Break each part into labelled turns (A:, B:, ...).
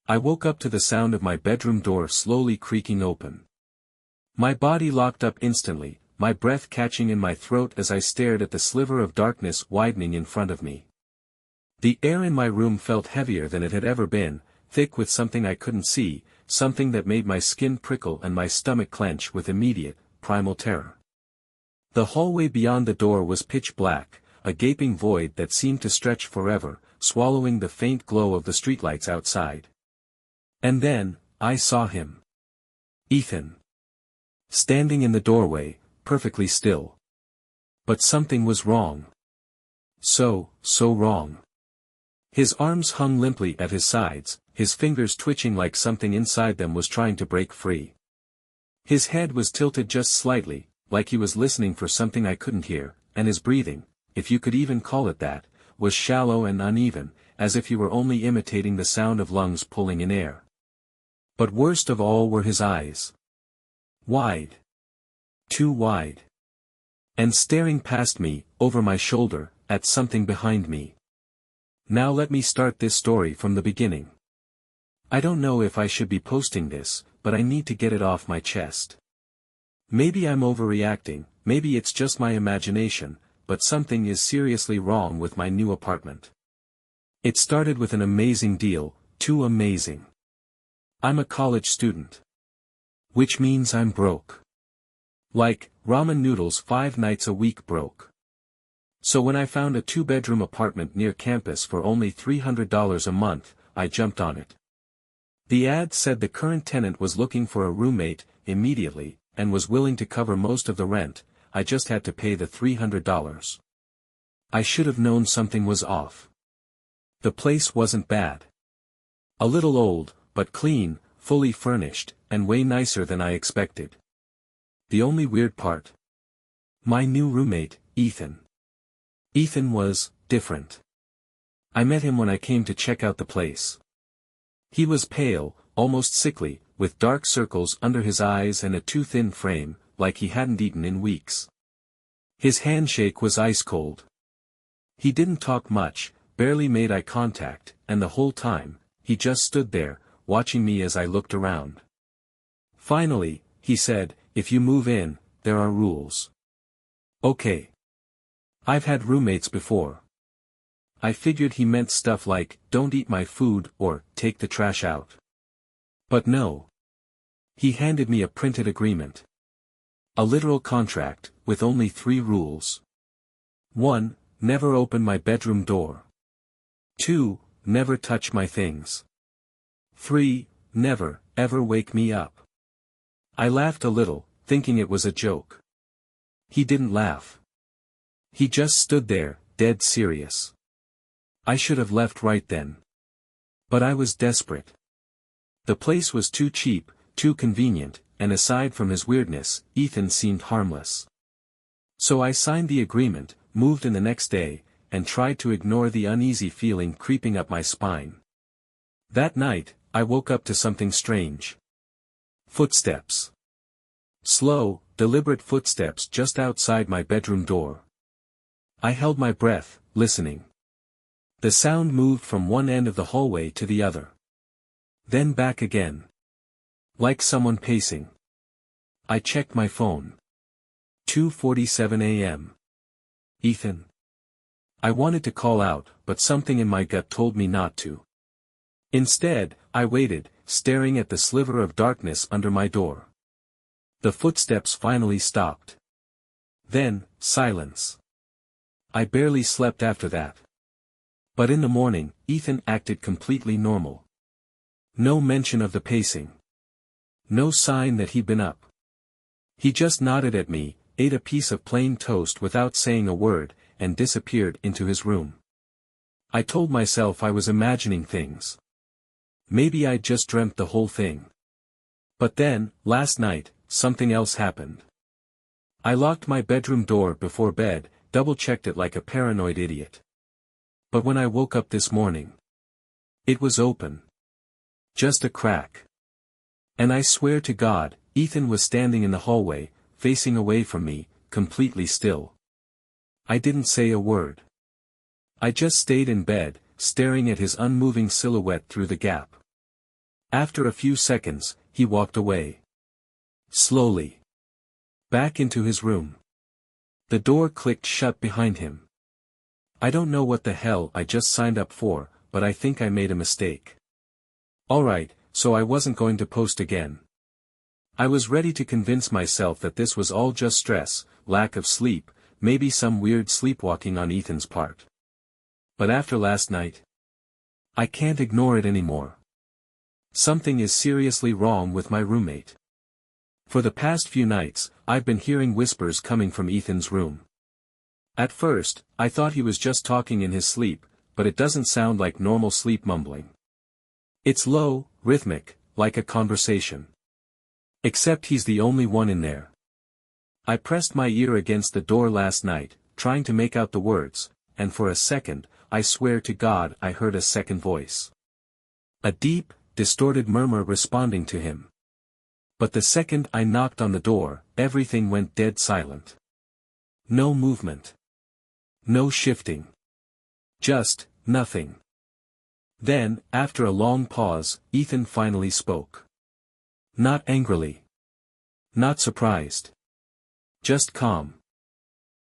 A: I woke up to the sound of my bedroom door slowly creaking open. My body locked up instantly, my breath catching in my throat as I stared at the sliver of darkness widening in front of me. The air in my room felt heavier than it had ever been, thick with something I couldn't see, something that made my skin prickle and my stomach clench with immediate, primal terror. The hallway beyond the door was pitch black, a gaping void that seemed to stretch forever, swallowing the faint glow of the streetlights outside. And then, I saw him. Ethan. Standing in the doorway, perfectly still. But something was wrong. So wrong. His arms hung limply at his sides, his fingers twitching like something inside them was trying to break free. His head was tilted just slightly, like he was listening for something I couldn't hear, and his breathing, if you could even call it that, was shallow and uneven, as if he were only imitating the sound of lungs pulling in air. But worst of all were his eyes. Wide. Too wide. And staring past me, over my shoulder, at something behind me. Now let me start this story from the beginning. I don't know if I should be posting this, but I need to get it off my chest. Maybe I'm overreacting, maybe it's just my imagination, but something is seriously wrong with my new apartment. It started with an amazing deal, too amazing. I'm a college student. Which means I'm broke. Like, ramen noodles 5 nights a week broke. So when I found a 2-bedroom apartment near campus for only $300 a month, I jumped on it. The ad said the current tenant was looking for a roommate, immediately, and was willing to cover most of the rent. I just had to pay the $300. I should have known something was off. The place wasn't bad. A little old, but clean, fully furnished, and way nicer than I expected. The only weird part. My new roommate, Ethan. Ethan was different. I met him when I came to check out the place. He was pale, almost sickly, with dark circles under his eyes and a too thin frame, like he hadn't eaten in weeks. His handshake was ice cold. He didn't talk much, barely made eye contact, and the whole time, he just stood there, watching me as I looked around. Finally, he said, "If you move in, there are rules." Okay. I've had roommates before. I figured he meant stuff like, "Don't eat my food," or, "Take the trash out." But no. He handed me a printed agreement. A literal contract, with only 3 rules. 1. Never open my bedroom door. 2. Never touch my things. 3. Never, ever wake me up. I laughed a little, thinking it was a joke. He didn't laugh. He just stood there, dead serious. I should have left right then. But I was desperate. The place was too cheap, too convenient, and aside from his weirdness, Ethan seemed harmless. So I signed the agreement, moved in the next day, and tried to ignore the uneasy feeling creeping up my spine. That night, I woke up to something strange. Footsteps. Slow, deliberate footsteps just outside my bedroom door. I held my breath, listening. The sound moved from one end of the hallway to the other. Then back again. Like someone pacing. I checked my phone. 2:47 a.m. Ethan. I wanted to call out, but something in my gut told me not to. Instead, I waited, staring at the sliver of darkness under my door. The footsteps finally stopped. Then, silence. I barely slept after that. But in the morning, Ethan acted completely normal. No mention of the pacing. No sign that he'd been up. He just nodded at me, ate a piece of plain toast without saying a word, and disappeared into his room. I told myself I was imagining things. Maybe I'd just dreamt the whole thing. But then, last night, something else happened. I locked my bedroom door before bed, double-checked it like a paranoid idiot. But when I woke up this morning, it was open. Just a crack. And I swear to God, Ethan was standing in the hallway, facing away from me, completely still. I didn't say a word. I just stayed in bed, staring at his unmoving silhouette through the gap. After a few seconds, he walked away. Slowly. Back into his room. The door clicked shut behind him. I don't know what the hell I just signed up for, but I think I made a mistake. Alright, so I wasn't going to post again. I was ready to convince myself that this was all just stress, lack of sleep, maybe some weird sleepwalking on Ethan's part. But after last night, I can't ignore it anymore. Something is seriously wrong with my roommate. For the past few nights, I've been hearing whispers coming from Ethan's room. At first, I thought he was just talking in his sleep, but it doesn't sound like normal sleep mumbling. It's low, rhythmic, like a conversation. Except he's the only one in there. I pressed my ear against the door last night, trying to make out the words, and for a second, I swear to God I heard a second voice. A deep, distorted murmur responding to him. But the second I knocked on the door, everything went dead silent. No movement. No shifting. Just, nothing. Then, after a long pause, Ethan finally spoke. Not angrily. Not surprised. Just calm.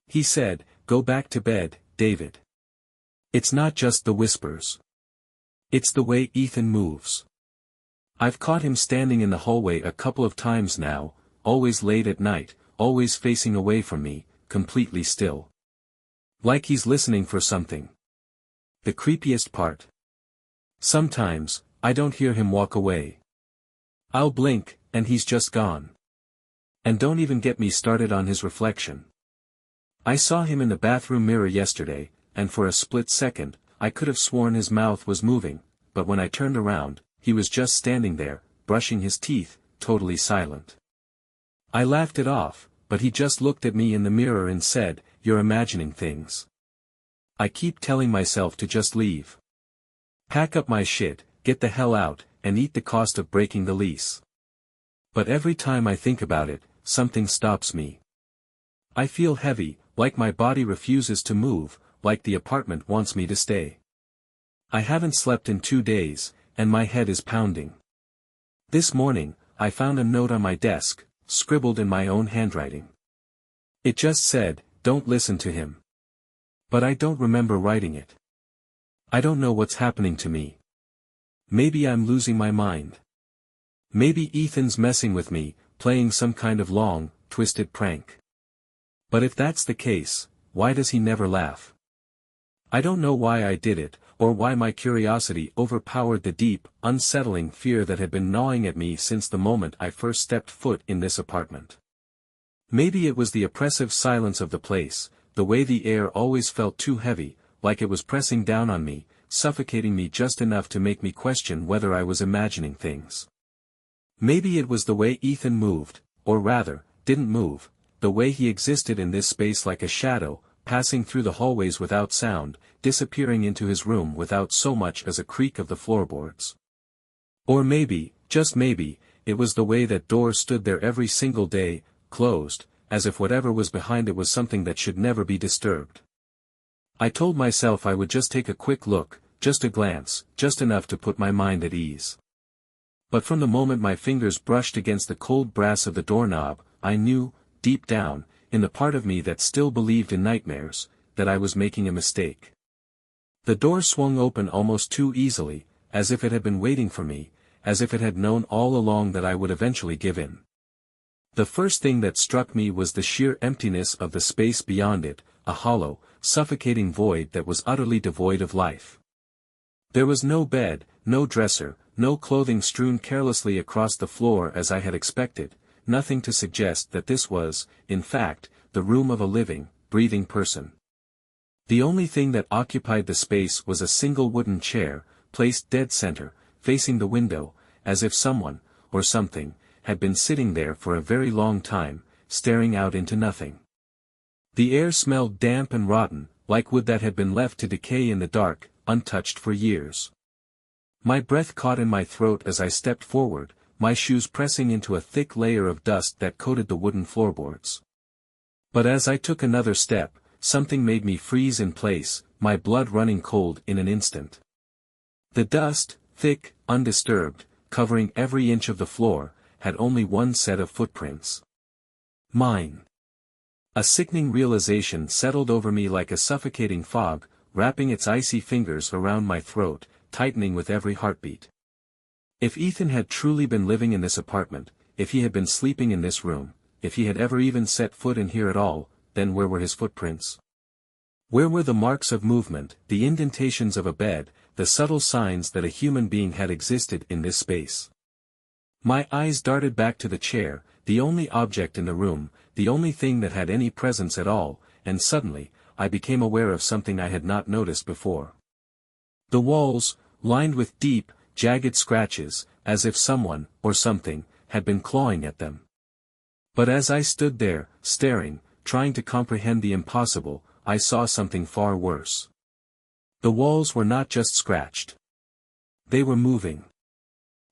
A: He said, "Go back to bed, David." It's not just the whispers. It's the way Ethan moves. I've caught him standing in the hallway a couple of times now, always late at night, always facing away from me, completely still. Like he's listening for something. The creepiest part. Sometimes, I don't hear him walk away. I'll blink, and he's just gone. And don't even get me started on his reflection. I saw him in the bathroom mirror yesterday, and for a split second, I could have sworn his mouth was moving, but when I turned around, he was just standing there, brushing his teeth, totally silent. I laughed it off, but he just looked at me in the mirror and said, "You're imagining things." I keep telling myself to just leave. Pack up my shit, get the hell out, and eat the cost of breaking the lease. But every time I think about it, something stops me. I feel heavy, like my body refuses to move, like the apartment wants me to stay. I haven't slept in 2 days, and my head is pounding. This morning, I found a note on my desk, scribbled in my own handwriting. It just said, "Don't listen to him." But I don't remember writing it. I don't know what's happening to me. Maybe I'm losing my mind. Maybe Ethan's messing with me, playing some kind of long, twisted prank. But if that's the case, why does he never laugh? I don't know why I did it, or why my curiosity overpowered the deep, unsettling fear that had been gnawing at me since the moment I first stepped foot in this apartment. Maybe it was the oppressive silence of the place, the way the air always felt too heavy, like it was pressing down on me, suffocating me just enough to make me question whether I was imagining things. Maybe it was the way Ethan moved, or rather, didn't move, the way he existed in this space like a shadow, passing through the hallways without sound, disappearing into his room without so much as a creak of the floorboards. Or maybe, just maybe, it was the way that door stood there every single day, closed, as if whatever was behind it was something that should never be disturbed. I told myself I would just take a quick look, just a glance, just enough to put my mind at ease. But from the moment my fingers brushed against the cold brass of the doorknob, I knew, deep down, in the part of me that still believed in nightmares, that I was making a mistake. The door swung open almost too easily, as if it had been waiting for me, as if it had known all along that I would eventually give in. The first thing that struck me was the sheer emptiness of the space beyond it, a hollow, suffocating void that was utterly devoid of life. There was no bed, no dresser, no clothing strewn carelessly across the floor as I had expected, nothing to suggest that this was, in fact, the room of a living, breathing person. The only thing that occupied the space was a single wooden chair, placed dead center, facing the window, as if someone, or something, had been sitting there for a very long time, staring out into nothing. The air smelled damp and rotten, like wood that had been left to decay in the dark, untouched for years. My breath caught in my throat as I stepped forward, my shoes pressing into a thick layer of dust that coated the wooden floorboards. But as I took another step, something made me freeze in place, my blood running cold in an instant. The dust, thick, undisturbed, covering every inch of the floor, had only one set of footprints. Mine. A sickening realization settled over me like a suffocating fog, wrapping its icy fingers around my throat, tightening with every heartbeat. If Ethan had truly been living in this apartment, if he had been sleeping in this room, if he had ever even set foot in here at all, then where were his footprints? Where were the marks of movement, the indentations of a bed, the subtle signs that a human being had existed in this space? My eyes darted back to the chair, the only object in the room, the only thing that had any presence at all, and suddenly, I became aware of something I had not noticed before. The walls, lined with deep, jagged scratches, as if someone, or something, had been clawing at them. But as I stood there, staring, trying to comprehend the impossible, I saw something far worse. The walls were not just scratched. They were moving.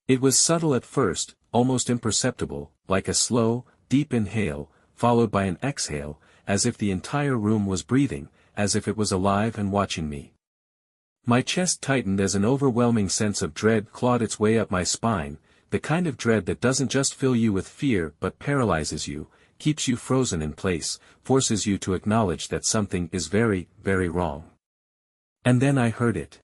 A: It was subtle at first, almost imperceptible, like a slow, deep inhale, followed by an exhale, as if the entire room was breathing, as if it was alive and watching me. My chest tightened as an overwhelming sense of dread clawed its way up my spine, the kind of dread that doesn't just fill you with fear but paralyzes you, keeps you frozen in place, forces you to acknowledge that something is very, very wrong. And then I heard it.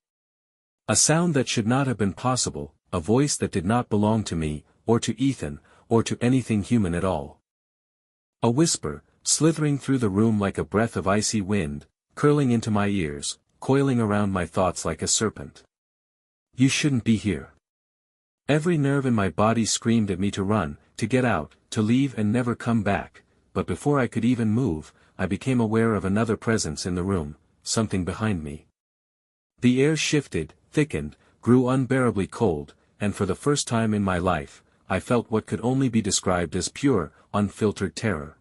A: A sound that should not have been possible, a voice that did not belong to me, or to Ethan, or to anything human at all. A whisper, slithering through the room like a breath of icy wind, curling into my ears, coiling around my thoughts like a serpent. You shouldn't be here. Every nerve in my body screamed at me to run, to get out, to leave and never come back, but before I could even move, I became aware of another presence in the room, something behind me. The air shifted, thickened, grew unbearably cold, and for the first time in my life, I felt what could only be described as pure, unfiltered terror.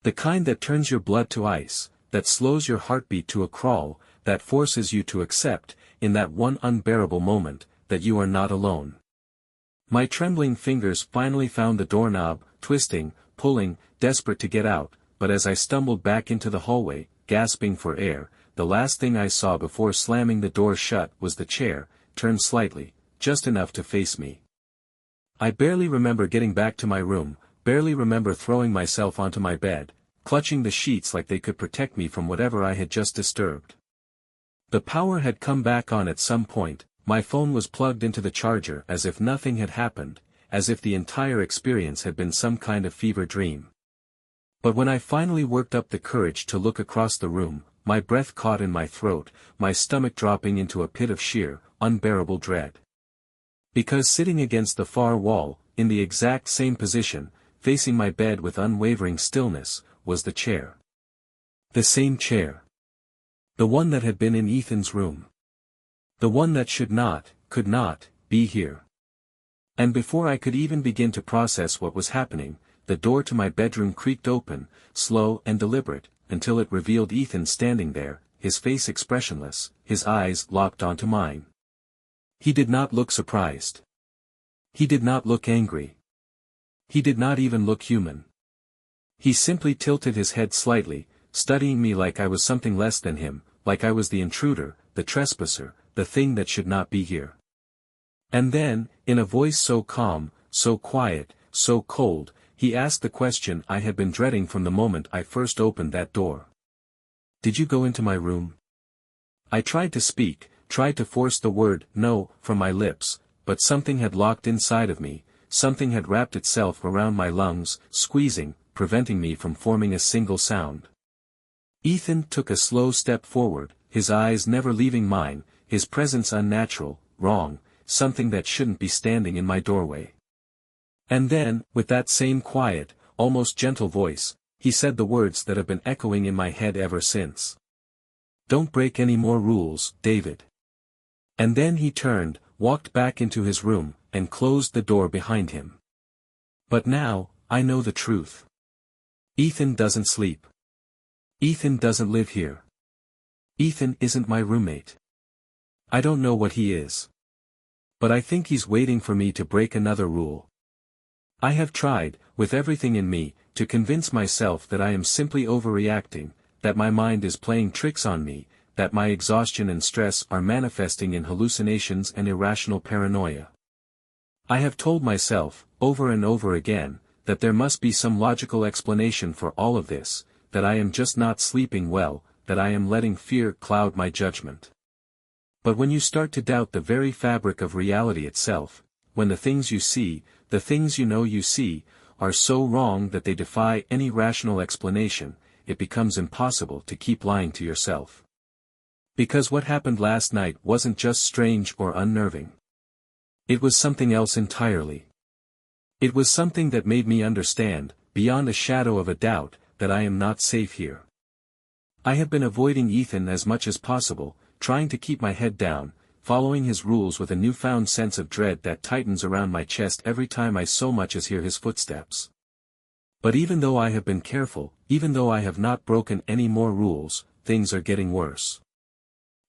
A: The kind that turns your blood to ice, that slows your heartbeat to a crawl, that forces you to accept, in that one unbearable moment, that you are not alone. My trembling fingers finally found the doorknob, twisting, pulling, desperate to get out, but as I stumbled back into the hallway, gasping for air, the last thing I saw before slamming the door shut was the chair, turned slightly, just enough to face me. I barely remember getting back to my room, barely remember throwing myself onto my bed, clutching the sheets like they could protect me from whatever I had just disturbed. The power had come back on at some point, my phone was plugged into the charger as if nothing had happened, as if the entire experience had been some kind of fever dream. But when I finally worked up the courage to look across the room, my breath caught in my throat, my stomach dropping into a pit of sheer, unbearable dread. Because sitting against the far wall, in the exact same position, facing my bed with unwavering stillness, was the chair. The same chair. The one that had been in Ethan's room. The one that should not, could not, be here. And before I could even begin to process what was happening, the door to my bedroom creaked open, slow and deliberate, until it revealed Ethan standing there, his face expressionless, his eyes locked onto mine. He did not look surprised. He did not look angry. He did not even look human. He simply tilted his head slightly, studying me like I was something less than him, like I was the intruder, the trespasser, the thing that should not be here. And then, in a voice so calm, so quiet, so cold, he asked the question I had been dreading from the moment I first opened that door. Did you go into my room? I tried to speak, tried to force the word "no" from my lips, but something had locked inside of me, something had wrapped itself around my lungs, squeezing, preventing me from forming a single sound. Ethan took a slow step forward, his eyes never leaving mine, his presence unnatural, wrong, something that shouldn't be standing in my doorway. And then, with that same quiet, almost gentle voice, he said the words that have been echoing in my head ever since. Don't break any more rules, David. And then he turned, walked back into his room, and closed the door behind him. But now, I know the truth. Ethan doesn't sleep. Ethan doesn't live here. Ethan isn't my roommate. I don't know what he is. But I think he's waiting for me to break another rule. I have tried, with everything in me, to convince myself that I am simply overreacting, that my mind is playing tricks on me, that my exhaustion and stress are manifesting in hallucinations and irrational paranoia. I have told myself, over and over again, that there must be some logical explanation for all of this, that I am just not sleeping well, that I am letting fear cloud my judgment. But when you start to doubt the very fabric of reality itself, when the things you see, the things you know you see, are so wrong that they defy any rational explanation, it becomes impossible to keep lying to yourself. Because what happened last night wasn't just strange or unnerving. It was something else entirely. It was something that made me understand, beyond a shadow of a doubt, that I am not safe here. I have been avoiding Ethan as much as possible, trying to keep my head down, following his rules with a newfound sense of dread that tightens around my chest every time I so much as hear his footsteps. But even though I have been careful, even though I have not broken any more rules, things are getting worse.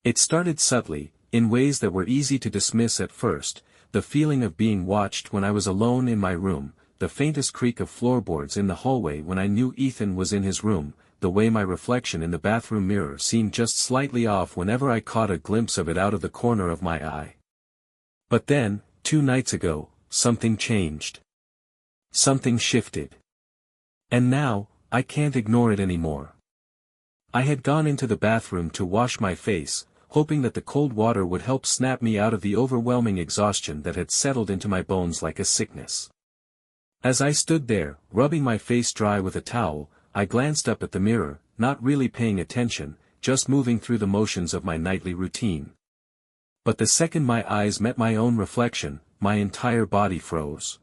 A: It started subtly, in ways that were easy to dismiss at first, the feeling of being watched when I was alone in my room, the faintest creak of floorboards in the hallway when I knew Ethan was in his room, the way my reflection in the bathroom mirror seemed just slightly off whenever I caught a glimpse of it out of the corner of my eye. But then, 2 nights ago, something changed. Something shifted. And now, I can't ignore it anymore. I had gone into the bathroom to wash my face, hoping that the cold water would help snap me out of the overwhelming exhaustion that had settled into my bones like a sickness. As I stood there, rubbing my face dry with a towel, I glanced up at the mirror, not really paying attention, just moving through the motions of my nightly routine. But the second my eyes met my own reflection, my entire body froze.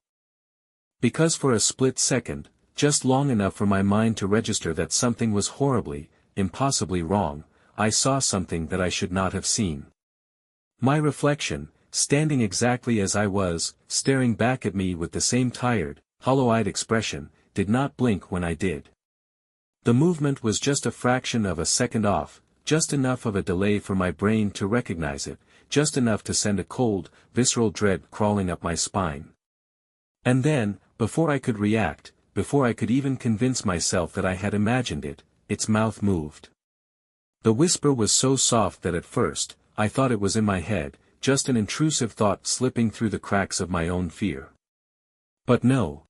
A: Because for a split second, just long enough for my mind to register that something was horribly, impossibly wrong, I saw something that I should not have seen. My reflection, standing exactly as I was, staring back at me with the same tired, hollow-eyed expression, did not blink when I did. The movement was just a fraction of a second off, just enough of a delay for my brain to recognize it, just enough to send a cold, visceral dread crawling up my spine. And then, before I could react, before I could even convince myself that I had imagined it, its mouth moved. The whisper was so soft that at first, I thought it was in my head, just an intrusive thought slipping through the cracks of my own fear. But no.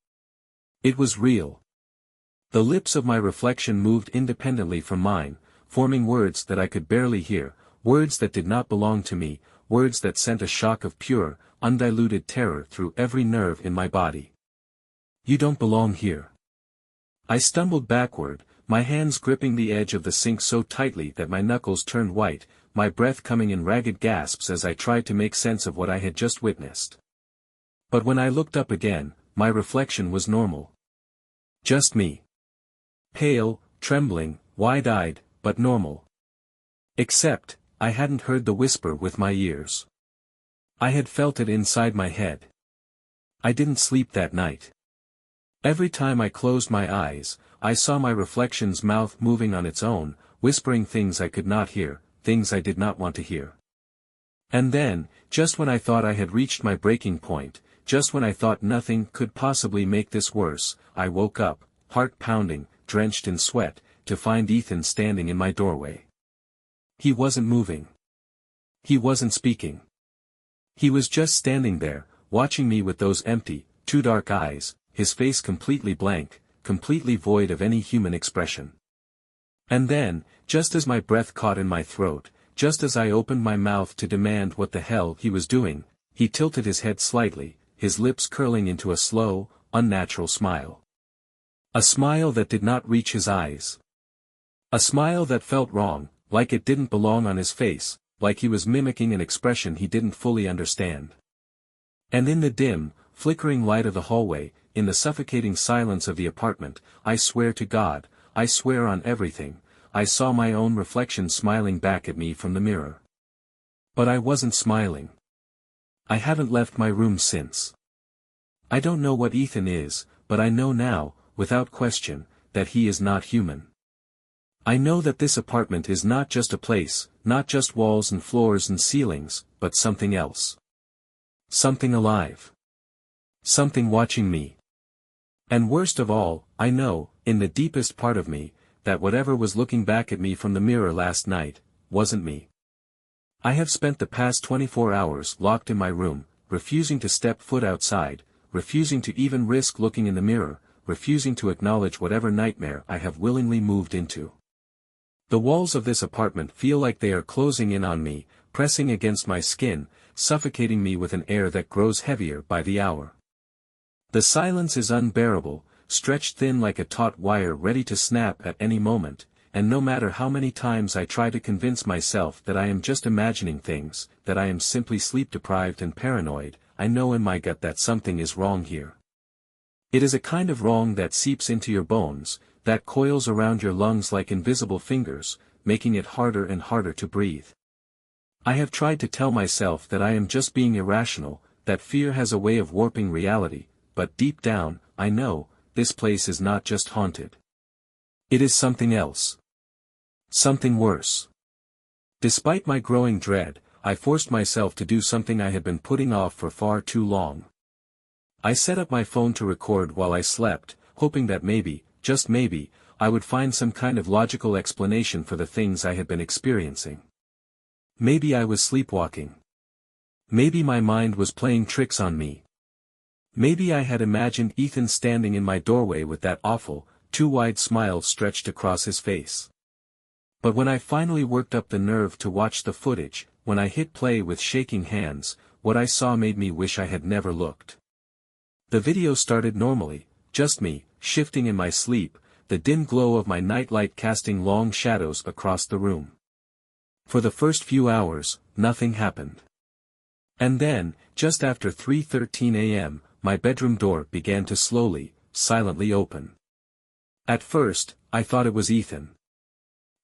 A: It was real. The lips of my reflection moved independently from mine, forming words that I could barely hear, words that did not belong to me, words that sent a shock of pure, undiluted terror through every nerve in my body. You don't belong here. I stumbled backward, my hands gripping the edge of the sink so tightly that my knuckles turned white, my breath coming in ragged gasps as I tried to make sense of what I had just witnessed. But when I looked up again, my reflection was normal. Just me. Pale, trembling, wide-eyed, but normal. Except, I hadn't heard the whisper with my ears. I had felt it inside my head. I didn't sleep that night. Every time I closed my eyes, I saw my reflection's mouth moving on its own, whispering things I could not hear, things I did not want to hear. And then, just when I thought I had reached my breaking point, just when I thought nothing could possibly make this worse, I woke up, heart pounding, drenched in sweat, to find Ethan standing in my doorway. He wasn't moving. He wasn't speaking. He was just standing there, watching me with those empty, too dark eyes, his face completely blank, completely void of any human expression. And then, just as my breath caught in my throat, just as I opened my mouth to demand what the hell he was doing, he tilted his head slightly, his lips curling into a slow, unnatural smile. A smile that did not reach his eyes. A smile that felt wrong, like it didn't belong on his face, like he was mimicking an expression he didn't fully understand. And in the dim, flickering light of the hallway, in the suffocating silence of the apartment, I swear to God, I swear on everything, I saw my own reflection smiling back at me from the mirror. But I wasn't smiling. I haven't left my room since. I don't know what Ethan is, but I know now, without question, that he is not human. I know that this apartment is not just a place, not just walls and floors and ceilings, but something else. Something alive. Something watching me. And worst of all, I know, in the deepest part of me, that whatever was looking back at me from the mirror last night, wasn't me. I have spent the past 24 hours locked in my room, refusing to step foot outside, refusing to even risk looking in the mirror, refusing to acknowledge whatever nightmare I have willingly moved into. The walls of this apartment feel like they are closing in on me, pressing against my skin, suffocating me with an air that grows heavier by the hour. The silence is unbearable, stretched thin like a taut wire ready to snap at any moment, and no matter how many times I try to convince myself that I am just imagining things, that I am simply sleep-deprived and paranoid, I know in my gut that something is wrong here. It is a kind of wrong that seeps into your bones, that coils around your lungs like invisible fingers, making it harder and harder to breathe. I have tried to tell myself that I am just being irrational, that fear has a way of warping reality, but deep down, I know, this place is not just haunted. It is something else. Something worse. Despite my growing dread, I forced myself to do something I had been putting off for far too long. I set up my phone to record while I slept, hoping that maybe, just maybe, I would find some kind of logical explanation for the things I had been experiencing. Maybe I was sleepwalking. Maybe my mind was playing tricks on me. Maybe I had imagined Ethan standing in my doorway with that awful, too wide smile stretched across his face. But when I finally worked up the nerve to watch the footage, when I hit play with shaking hands, what I saw made me wish I had never looked. The video started normally, just me, shifting in my sleep, the dim glow of my nightlight casting long shadows across the room. For the first few hours, nothing happened. And then, just after 3:13 a.m., my bedroom door began to slowly, silently open. At first, I thought it was Ethan.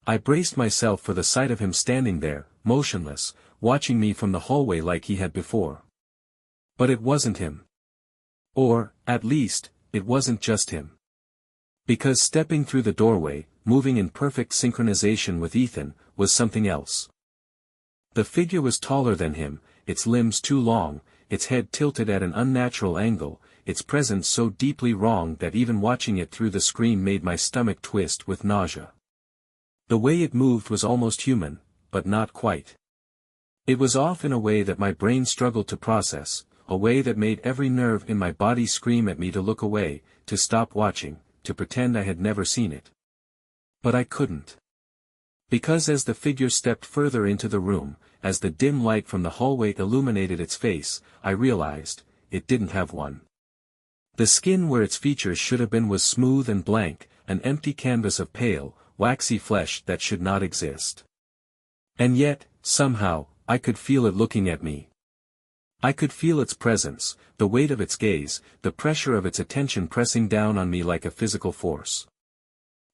A: I braced myself for the sight of him standing there, motionless, watching me from the hallway like he had before. But it wasn't him. Or, at least, it wasn't just him. Because stepping through the doorway, moving in perfect synchronization with Ethan, was something else. The figure was taller than him, its limbs too long, its head tilted at an unnatural angle, its presence so deeply wrong that even watching it through the screen made my stomach twist with nausea. The way it moved was almost human, but not quite. It was off in a way that my brain struggled to process, a way that made every nerve in my body scream at me to look away, to stop watching, to pretend I had never seen it. But I couldn't. Because as the figure stepped further into the room, as the dim light from the hallway illuminated its face, I realized, it didn't have one. The skin where its features should have been was smooth and blank, an empty canvas of pale, waxy flesh that should not exist. And yet, somehow, I could feel it looking at me. I could feel its presence, the weight of its gaze, the pressure of its attention pressing down on me like a physical force.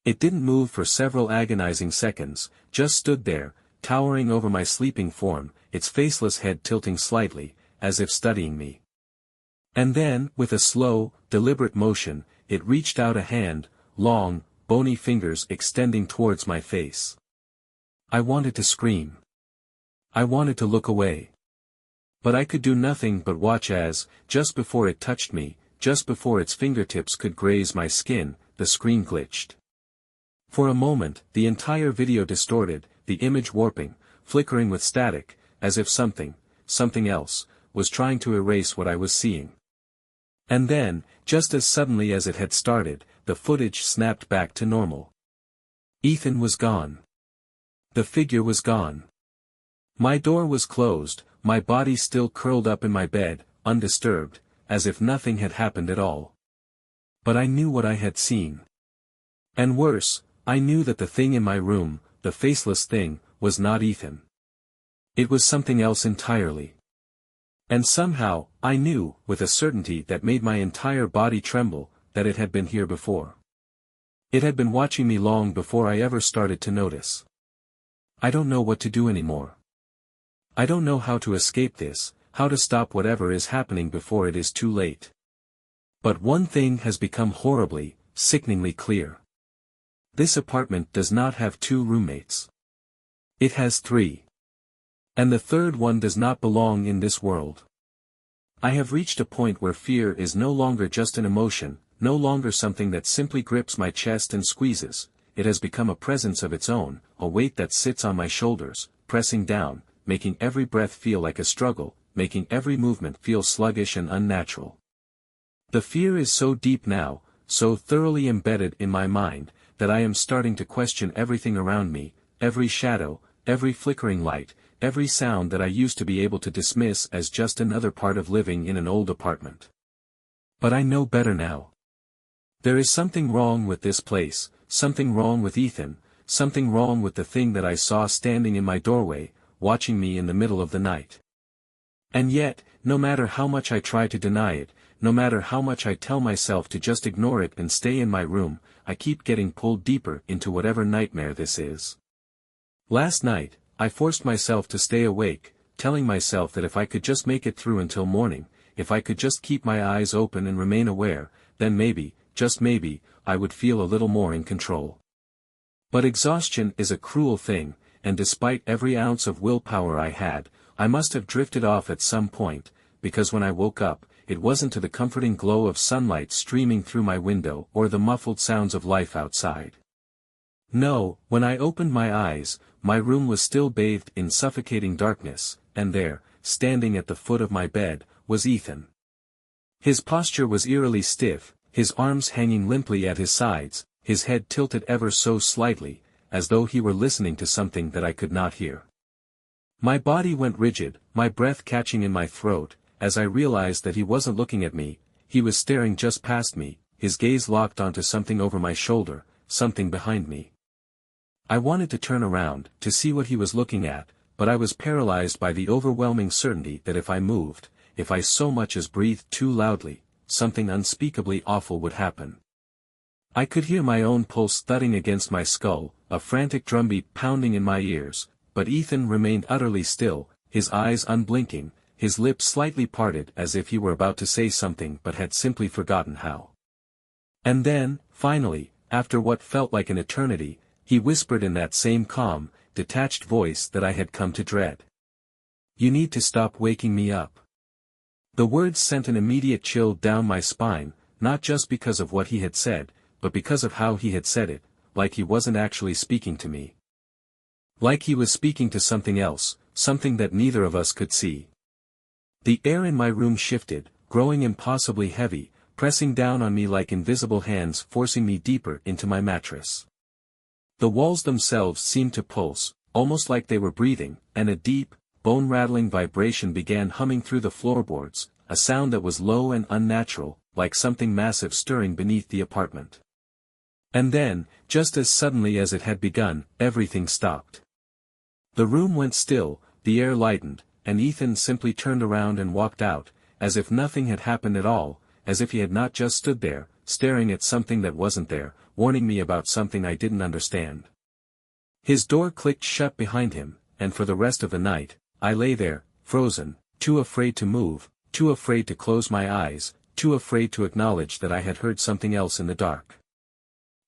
A: It didn't move for several agonizing seconds, just stood there, towering over my sleeping form, its faceless head tilting slightly, as if studying me. And then, with a slow, deliberate motion, it reached out a hand, long, bony fingers extending towards my face. I wanted to scream. I wanted to look away. But I could do nothing but watch as, just before it touched me, just before its fingertips could graze my skin, the screen glitched. For a moment, the entire video distorted, the image warping, flickering with static, as if something else, was trying to erase what I was seeing. And then, just as suddenly as it had started, the footage snapped back to normal. Ethan was gone. The figure was gone. My door was closed, my body still curled up in my bed, undisturbed, as if nothing had happened at all. But I knew what I had seen. And worse, I knew that the thing in my room, the faceless thing, was not Ethan. It was something else entirely. And somehow, I knew, with a certainty that made my entire body tremble, that it had been here before. It had been watching me long before I ever started to notice. I don't know what to do anymore. I don't know how to escape this, how to stop whatever is happening before it is too late. But one thing has become horribly, sickeningly clear. This apartment does not have 2 roommates. It has 3. And the third one does not belong in this world. I have reached a point where fear is no longer just an emotion, no longer something that simply grips my chest and squeezes, it has become a presence of its own, a weight that sits on my shoulders, pressing down, making every breath feel like a struggle, making every movement feel sluggish and unnatural. The fear is so deep now, so thoroughly embedded in my mind, that I am starting to question everything around me, every shadow, every flickering light, every sound that I used to be able to dismiss as just another part of living in an old apartment. But I know better now. There is something wrong with this place, something wrong with Ethan, something wrong with the thing that I saw standing in my doorway, watching me in the middle of the night. And yet, no matter how much I try to deny it, no matter how much I tell myself to just ignore it and stay in my room, I keep getting pulled deeper into whatever nightmare this is. Last night, I forced myself to stay awake, telling myself that if I could just make it through until morning, if I could just keep my eyes open and remain aware, then maybe, just maybe, I would feel a little more in control. But exhaustion is a cruel thing, and despite every ounce of willpower I had, I must have drifted off at some point, because when I woke up, it wasn't to the comforting glow of sunlight streaming through my window or the muffled sounds of life outside. No, when I opened my eyes, my room was still bathed in suffocating darkness, and there, standing at the foot of my bed, was Ethan. His posture was eerily stiff, his arms hanging limply at his sides, his head tilted ever so slightly, as though he were listening to something that I could not hear. My body went rigid, my breath catching in my throat, as I realized that he wasn't looking at me, he was staring just past me, his gaze locked onto something over my shoulder, something behind me. I wanted to turn around, to see what he was looking at, but I was paralyzed by the overwhelming certainty that if I moved, if I so much as breathed too loudly, something unspeakably awful would happen. I could hear my own pulse thudding against my skull, a frantic drumbeat pounding in my ears, but Ethan remained utterly still, his eyes unblinking, his lips slightly parted as if he were about to say something but had simply forgotten how. And then, finally, after what felt like an eternity, he whispered in that same calm, detached voice that I had come to dread. "You need to stop waking me up." The words sent an immediate chill down my spine, not just because of what he had said, but because of how he had said it, like he wasn't actually speaking to me. Like he was speaking to something else, something that neither of us could see. The air in my room shifted, growing impossibly heavy, pressing down on me like invisible hands forcing me deeper into my mattress. The walls themselves seemed to pulse, almost like they were breathing, and a deep, bone-rattling vibration began humming through the floorboards, a sound that was low and unnatural, like something massive stirring beneath the apartment. And then, just as suddenly as it had begun, everything stopped. The room went still, the air lightened, and Ethan simply turned around and walked out, as if nothing had happened at all, as if he had not just stood there, staring at something that wasn't there, warning me about something I didn't understand. His door clicked shut behind him, and for the rest of the night, I lay there, frozen, too afraid to move, too afraid to close my eyes, too afraid to acknowledge that I had heard something else in the dark.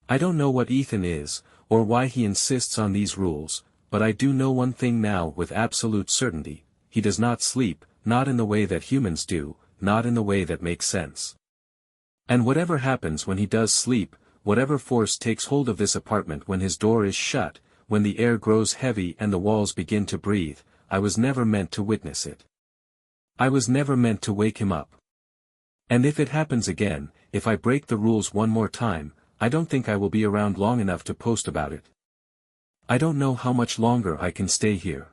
A: I don't know what Ethan is, or why he insists on these rules, but I do know one thing now with absolute certainty: he does not sleep, not in the way that humans do, not in the way that makes sense. And whatever happens when he does sleep, whatever force takes hold of this apartment when his door is shut, when the air grows heavy and the walls begin to breathe, I was never meant to witness it. I was never meant to wake him up. And if it happens again, if I break the rules one more time, I don't think I will be around long enough to post about it. I don't know how much longer I can stay here.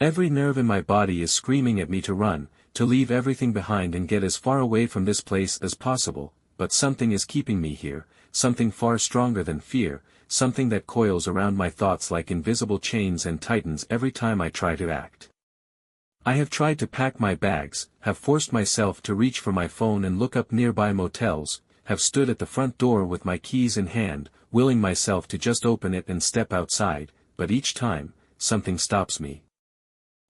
A: Every nerve in my body is screaming at me to run, to leave everything behind and get as far away from this place as possible, but something is keeping me here, something far stronger than fear, something that coils around my thoughts like invisible chains and tightens every time I try to act. I have tried to pack my bags, have forced myself to reach for my phone and look up nearby motels, have stood at the front door with my keys in hand, willing myself to just open it and step outside, but each time, something stops me.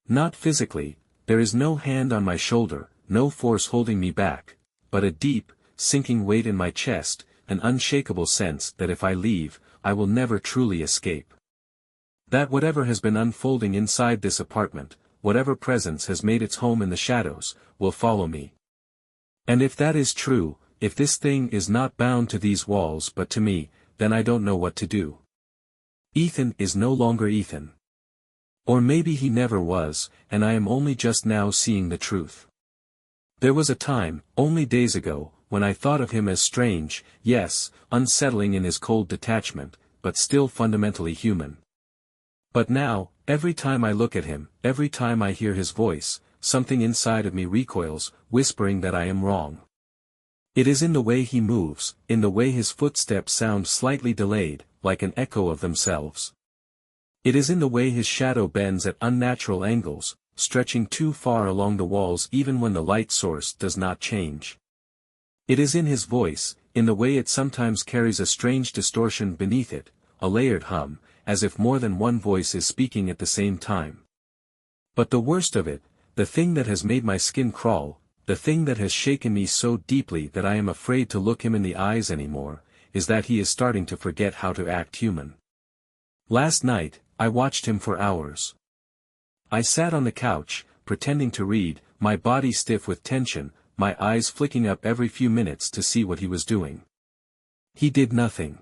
A: Not physically, there is no hand on my shoulder, no force holding me back, but a deep, sinking weight in my chest, an unshakable sense that if I leave, I will never truly escape. That whatever has been unfolding inside this apartment, whatever presence has made its home in the shadows, will follow me. And if that is true, if this thing is not bound to these walls but to me, then I don't know what to do. Ethan is no longer Ethan. Or maybe he never was, and I am only just now seeing the truth. There was a time, only days ago, when I thought of him as strange, yes, unsettling in his cold detachment, but still fundamentally human. But now, every time I look at him, every time I hear his voice, something inside of me recoils, whispering that I am wrong. It is in the way he moves, in the way his footsteps sound slightly delayed, like an echo of themselves. It is in the way his shadow bends at unnatural angles, stretching too far along the walls even when the light source does not change. It is in his voice, in the way it sometimes carries a strange distortion beneath it, a layered hum, as if more than one voice is speaking at the same time. But the worst of it, the thing that has made my skin crawl, the thing that has shaken me so deeply that I am afraid to look him in the eyes anymore, is that he is starting to forget how to act human. Last night, I watched him for hours. I sat on the couch, pretending to read, my body stiff with tension, my eyes flicking up every few minutes to see what he was doing. He did nothing.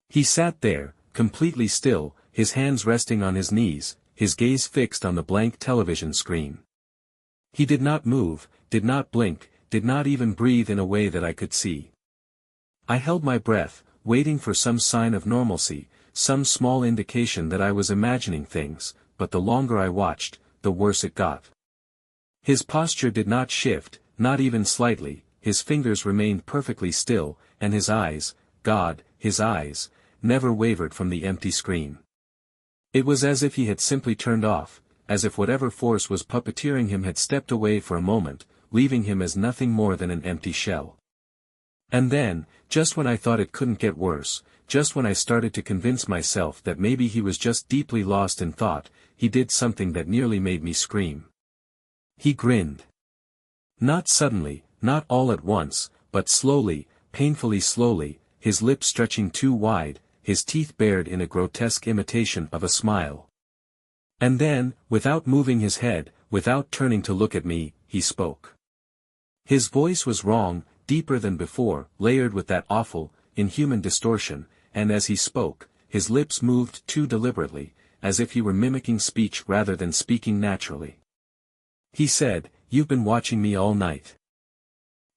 A: He sat there, completely still, his hands resting on his knees, his gaze fixed on the blank television screen. He did not move, did not blink, did not even breathe in a way that I could see. I held my breath, waiting for some sign of normalcy, some small indication that I was imagining things, but the longer I watched, the worse it got. His posture did not shift, not even slightly, his fingers remained perfectly still, and his eyes, God, his eyes, never wavered from the empty screen. It was as if he had simply turned off, as if whatever force was puppeteering him had stepped away for a moment, leaving him as nothing more than an empty shell. And then, just when I thought it couldn't get worse, just when I started to convince myself that maybe he was just deeply lost in thought, he did something that nearly made me scream. He grinned. Not suddenly, not all at once, but slowly, painfully slowly, his lips stretching too wide, his teeth bared in a grotesque imitation of a smile. And then, without moving his head, without turning to look at me, he spoke. His voice was wrong, deeper than before, layered with that awful, inhuman distortion, and as he spoke, his lips moved too deliberately, as if he were mimicking speech rather than speaking naturally. He said, "You've been watching me all night."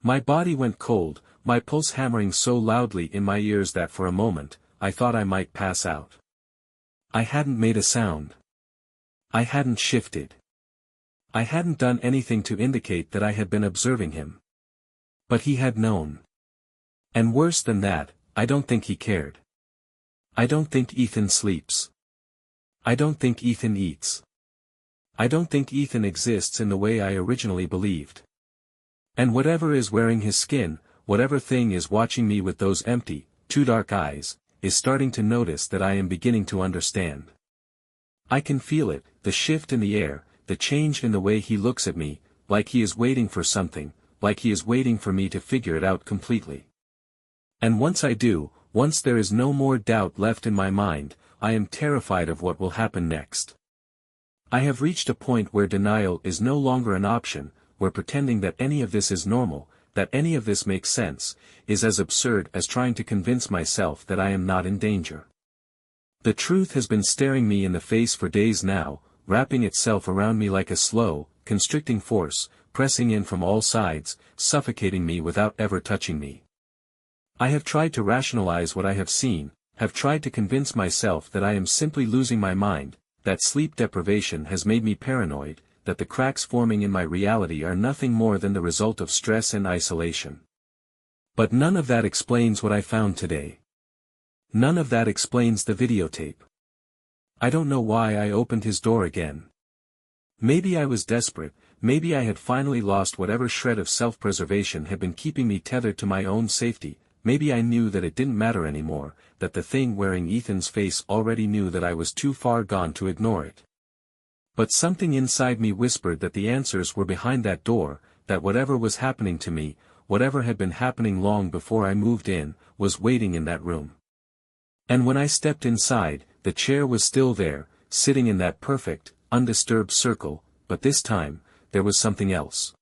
A: My body went cold, my pulse hammering so loudly in my ears that for a moment, I thought I might pass out. I hadn't made a sound. I hadn't shifted. I hadn't done anything to indicate that I had been observing him. But he had known. And worse than that, I don't think he cared. I don't think Ethan sleeps. I don't think Ethan eats. I don't think Ethan exists in the way I originally believed. And whatever is wearing his skin, whatever thing is watching me with those empty, too dark eyes, is starting to notice that I am beginning to understand. I can feel it, the shift in the air, the change in the way he looks at me, like he is waiting for something, like he is waiting for me to figure it out completely. And once I do, once there is no more doubt left in my mind, I am terrified of what will happen next. I have reached a point where denial is no longer an option, where pretending that any of this is normal, that any of this makes sense, is as absurd as trying to convince myself that I am not in danger. The truth has been staring me in the face for days now, wrapping itself around me like a slow, constricting force, pressing in from all sides, suffocating me without ever touching me. I have tried to rationalize what I have seen, have tried to convince myself that I am simply losing my mind, that sleep deprivation has made me paranoid, that the cracks forming in my reality are nothing more than the result of stress and isolation. But none of that explains what I found today. None of that explains the videotape. I don't know why I opened his door again. Maybe I was desperate, maybe I had finally lost whatever shred of self-preservation had been keeping me tethered to my own safety, maybe I knew that it didn't matter anymore, that the thing wearing Ethan's face already knew that I was too far gone to ignore it. But something inside me whispered that the answers were behind that door, that whatever was happening to me, whatever had been happening long before I moved in, was waiting in that room. And when I stepped inside, the chair was still there, sitting in that perfect, undisturbed circle, but this time, there was something else.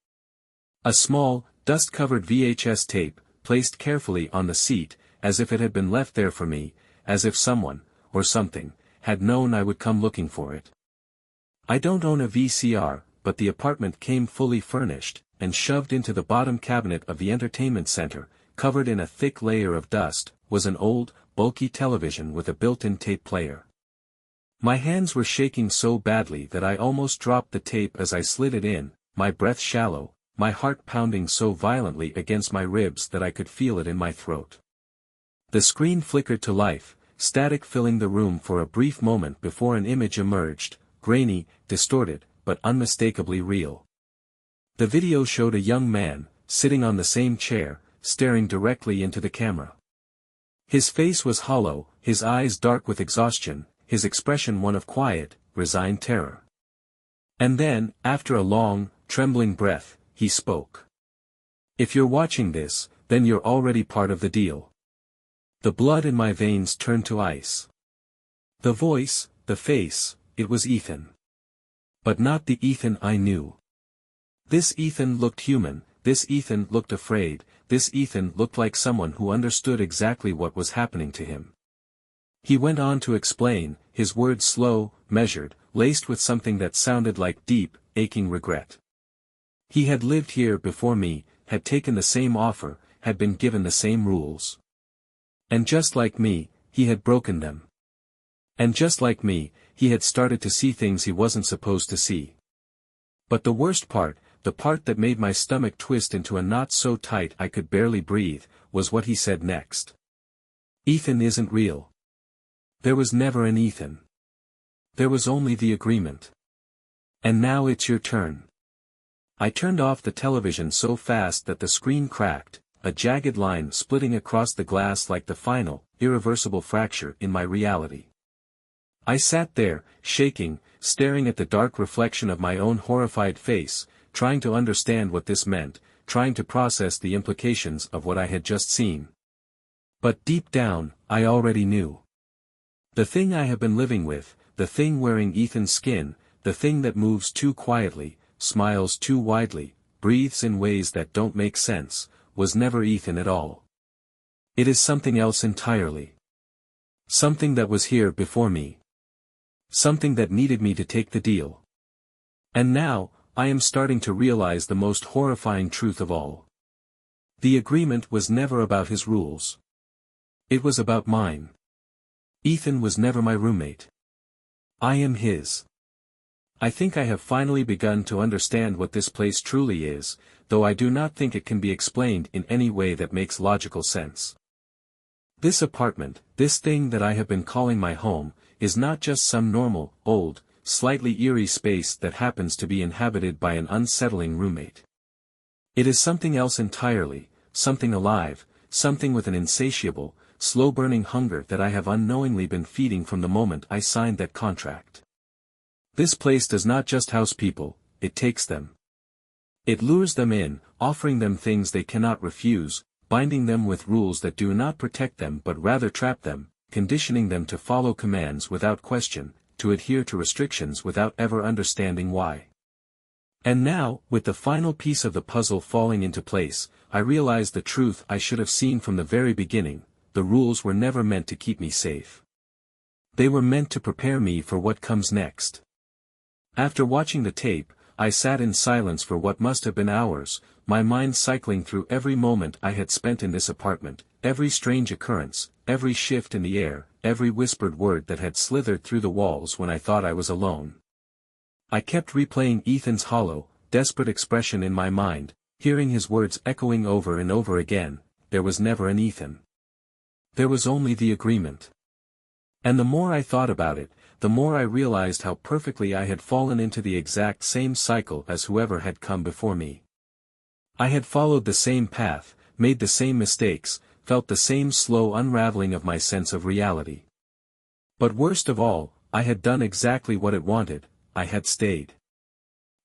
A: A small, dust-covered VHS tape, placed carefully on the seat, as if it had been left there for me, as if someone, or something, had known I would come looking for it. I don't own a VCR, but the apartment came fully furnished, and shoved into the bottom cabinet of the entertainment center, covered in a thick layer of dust, was an old, bulky television with a built-in tape player. My hands were shaking so badly that I almost dropped the tape as I slid it in, my breath shallow, my heart pounding so violently against my ribs that I could feel it in my throat. The screen flickered to life, static filling the room for a brief moment before an image emerged, grainy, distorted, but unmistakably real. The video showed a young man, sitting on the same chair, staring directly into the camera. His face was hollow, his eyes dark with exhaustion, his expression one of quiet, resigned terror. And then, after a long, trembling breath, he spoke. "If you're watching this, then you're already part of the deal." The blood in my veins turned to ice. The voice, the face, it was Ethan. But not the Ethan I knew. This Ethan looked human, this Ethan looked afraid, this Ethan looked like someone who understood exactly what was happening to him. He went on to explain, his words slow, measured, laced with something that sounded like deep, aching regret. He had lived here before me, had taken the same offer, had been given the same rules. And just like me, he had broken them. And just like me, he had started to see things he wasn't supposed to see. But the worst part, the part that made my stomach twist into a knot so tight I could barely breathe, was what he said next. "Ethan isn't real. There was never an Ethan. There was only the agreement. And now it's your turn." I turned off the television so fast that the screen cracked, a jagged line splitting across the glass like the final, irreversible fracture in my reality. I sat there, shaking, staring at the dark reflection of my own horrified face, trying to understand what this meant, trying to process the implications of what I had just seen. But deep down, I already knew. The thing I have been living with, the thing wearing Ethan's skin, the thing that moves too quietly, smiles too widely, breathes in ways that don't make sense, was never Ethan at all. It is something else entirely. Something that was here before me. Something that needed me to take the deal. And now, I am starting to realize the most horrifying truth of all. The agreement was never about his rules. It was about mine. Ethan was never my roommate. I am his. I think I have finally begun to understand what this place truly is, though I do not think it can be explained in any way that makes logical sense. This apartment, this thing that I have been calling my home, is not just some normal, old, slightly eerie space that happens to be inhabited by an unsettling roommate. It is something else entirely, something alive, something with an insatiable, slow-burning hunger that I have unknowingly been feeding from the moment I signed that contract. This place does not just house people, it takes them. It lures them in, offering them things they cannot refuse, binding them with rules that do not protect them but rather trap them, conditioning them to follow commands without question, to adhere to restrictions without ever understanding why. And now, with the final piece of the puzzle falling into place, I realize the truth I should have seen from the very beginning: the rules were never meant to keep me safe. They were meant to prepare me for what comes next. After watching the tape, I sat in silence for what must have been hours, my mind cycling through every moment I had spent in this apartment, every strange occurrence, every shift in the air, every whispered word that had slithered through the walls when I thought I was alone. I kept replaying Ethan's hollow, desperate expression in my mind, hearing his words echoing over and over again: there was never an Ethan. There was only the agreement. And the more I thought about it, the more I realized how perfectly I had fallen into the exact same cycle as whoever had come before me. I had followed the same path, made the same mistakes, felt the same slow unraveling of my sense of reality. But worst of all, I had done exactly what it wanted: I had stayed.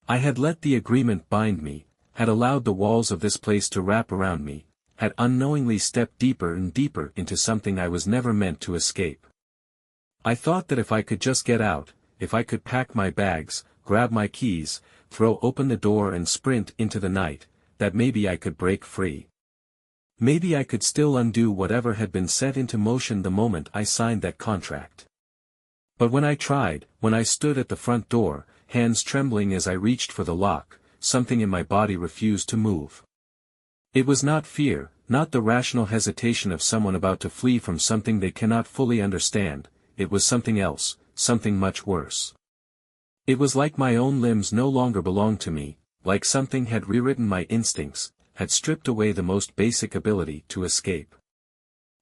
A: I had let the agreement bind me, had allowed the walls of this place to wrap around me, had unknowingly stepped deeper and deeper into something I was never meant to escape. I thought that if I could just get out, if I could pack my bags, grab my keys, throw open the door and sprint into the night, that maybe I could break free. Maybe I could still undo whatever had been set into motion the moment I signed that contract. But when I tried, when I stood at the front door, hands trembling as I reached for the lock. Something in my body refused to move. It was not fear, not the rational hesitation of someone about to flee from something they cannot fully understand, it was something else, something much worse. It was like my own limbs no longer belonged to me, like something had rewritten my instincts, had stripped away the most basic ability to escape.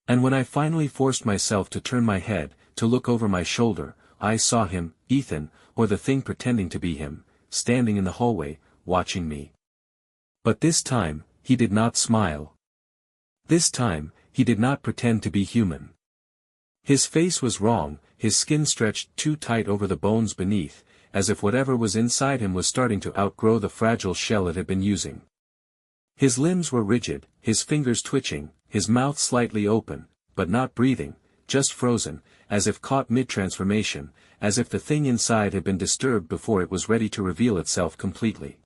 A: And when I finally forced myself to turn my head, to look over my shoulder, I saw him, Ethan, or the thing pretending to be him, standing in the hallway, watching me. But this time, he did not smile. This time, he did not pretend to be human. His face was wrong, his skin stretched too tight over the bones beneath, as if whatever was inside him was starting to outgrow the fragile shell it had been using. His limbs were rigid, his fingers twitching, his mouth slightly open, but not breathing, just frozen, as if caught mid-transformation, as if the thing inside had been disturbed before it was ready to reveal itself completely.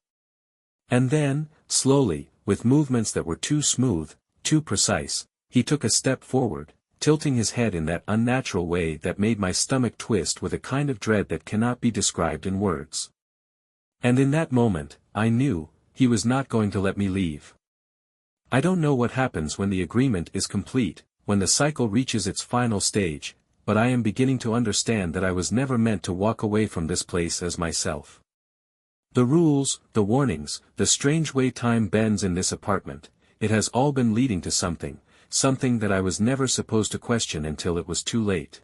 A: And then, slowly, with movements that were too smooth, too precise, he took a step forward, tilting his head in that unnatural way that made my stomach twist with a kind of dread that cannot be described in words. And in that moment, I knew, he was not going to let me leave. I don't know what happens when the agreement is complete, when the cycle reaches its final stage, but I am beginning to understand that I was never meant to walk away from this place as myself. The rules, the warnings, the strange way time bends in this apartment, it has all been leading to something that I was never supposed to question until it was too late.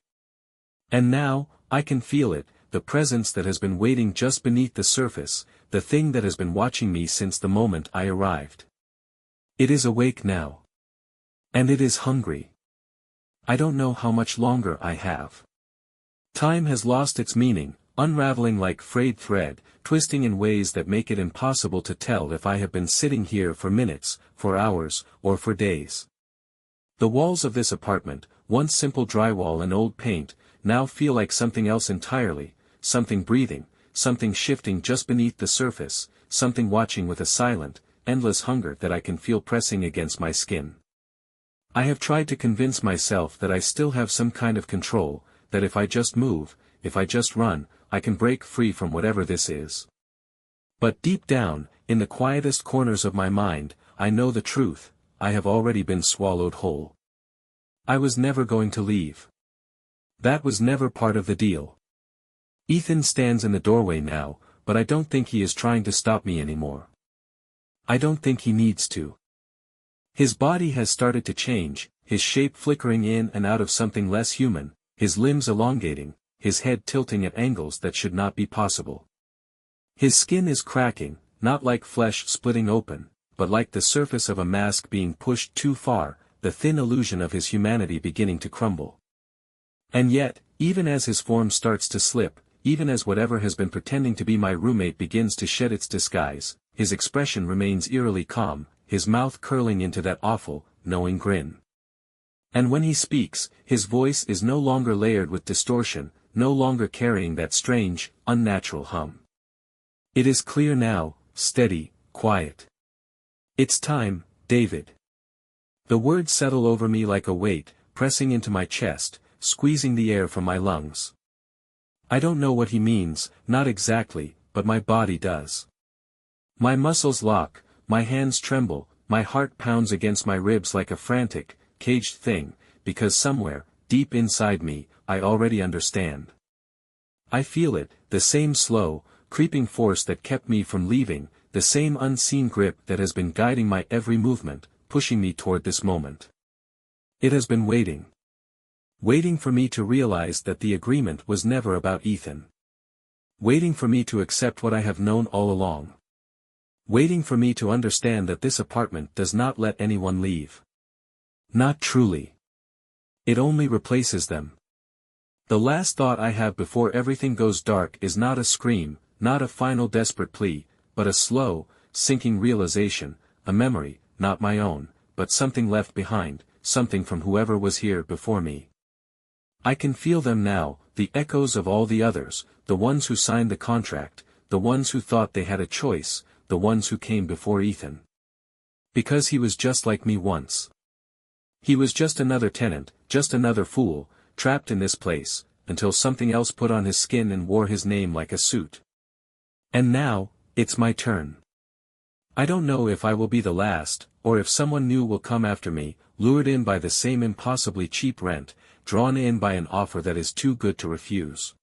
A: And now, I can feel it, the presence that has been waiting just beneath the surface, the thing that has been watching me since the moment I arrived. It is awake now. And it is hungry. I don't know how much longer I have. Time has lost its meaning, unraveling like frayed thread, twisting in ways that make it impossible to tell if I have been sitting here for minutes, for hours, or for days. The walls of this apartment, once simple drywall and old paint, now feel like something else entirely, something breathing, something shifting just beneath the surface, something watching with a silent, endless hunger that I can feel pressing against my skin. I have tried to convince myself that I still have some kind of control, that if I just move, if I just run, I can break free from whatever this is. But deep down, in the quietest corners of my mind, I know the truth, I have already been swallowed whole. I was never going to leave. That was never part of the deal. Ethan stands in the doorway now, but I don't think he is trying to stop me anymore. I don't think he needs to. His body has started to change, his shape flickering in and out of something less human, his limbs elongating, his head tilting at angles that should not be possible. His skin is cracking, not like flesh splitting open, but like the surface of a mask being pushed too far, the thin illusion of his humanity beginning to crumble. And yet, even as his form starts to slip, even as whatever has been pretending to be my roommate begins to shed its disguise, his expression remains eerily calm, his mouth curling into that awful, knowing grin. And when he speaks, his voice is no longer layered with distortion, no longer carrying that strange, unnatural hum. It is clear now, steady, quiet. It's time, David. The words settle over me like a weight, pressing into my chest, squeezing the air from my lungs. I don't know what he means, not exactly, but my body does. My muscles lock, my hands tremble, my heart pounds against my ribs like a frantic, caged thing, because somewhere, deep inside me, I already understand. I feel it, the same slow, creeping force that kept me from leaving, the same unseen grip that has been guiding my every movement, pushing me toward this moment. It has been waiting. Waiting for me to realize that the agreement was never about Ethan. Waiting for me to accept what I have known all along. Waiting for me to understand that this apartment does not let anyone leave. Not truly. It only replaces them. The last thought I have before everything goes dark is not a scream, not a final desperate plea, but a slow, sinking realization, a memory, not my own, but something left behind, something from whoever was here before me. I can feel them now, the echoes of all the others, the ones who signed the contract, the ones who thought they had a choice, the ones who came before Ethan. Because he was just like me once. He was just another tenant, just another fool, trapped in this place, until something else put on his skin and wore his name like a suit. And now, it's my turn. I don't know if I will be the last, or if someone new will come after me, lured in by the same impossibly cheap rent, drawn in by an offer that is too good to refuse.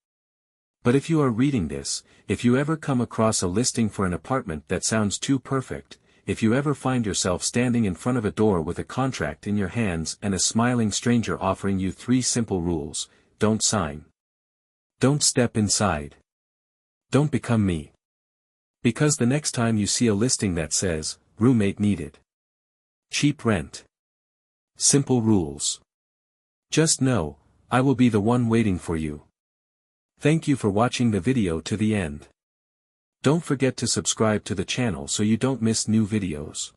A: But if you are reading this, if you ever come across a listing for an apartment that sounds too perfect, if you ever find yourself standing in front of a door with a contract in your hands and a smiling stranger offering you 3 simple rules, don't sign. Don't step inside. Don't become me. Because the next time you see a listing that says, roommate needed, cheap rent, simple rules, just know, I will be the one waiting for you. Thank you for watching the video to the end. Don't forget to subscribe to the channel so you don't miss new videos.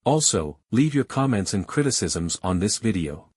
A: Also, leave your comments and criticisms on this video.